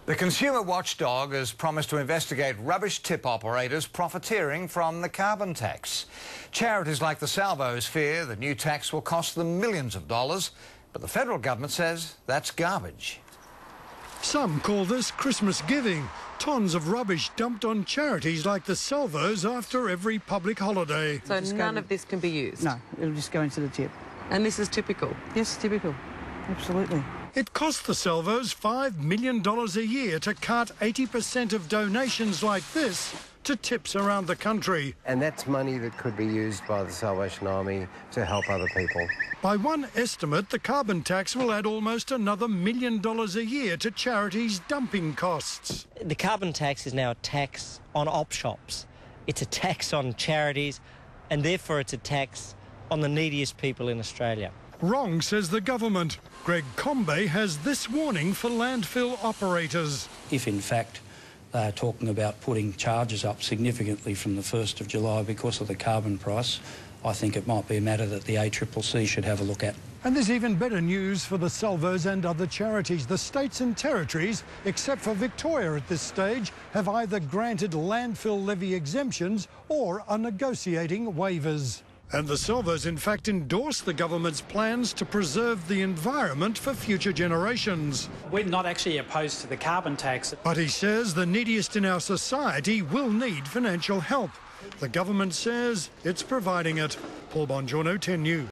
The consumer watchdog has promised to investigate rubbish tip operators profiteering from the carbon tax. Charities like the Salvos fear the new tax will cost them millions of dollars, but the federal government says that's garbage. Some call this Christmas giving. Tons of rubbish dumped on charities like the Salvos after every public holiday. So none of this can be used? No, it'll just go into the tip. And this is typical? Yes, typical. Absolutely. It costs the Salvos $5 million a year to cut 80% of donations like this to tips around the country. And that's money that could be used by the Salvation Army to help other people. By one estimate, the carbon tax will add almost another $1 million a year to charities' dumping costs. The carbon tax is now a tax on op shops. It's a tax on charities, and therefore it's a tax on the neediest people in Australia. Wrong, says the government. Greg Combay has this warning for landfill operators. If in fact they're talking about putting charges up significantly from the 1st of July because of the carbon price, I think it might be a matter that the ACCC should have a look at. And there's even better news for the Salvos and other charities. The states and territories, except for Victoria at this stage, have either granted landfill levy exemptions or are negotiating waivers. And the Salvos, in fact, endorsed the government's plans to preserve the environment for future generations. We're not actually opposed to the carbon tax. But he says the neediest in our society will need financial help. The government says it's providing it. Paul Bongiorno, 10 News.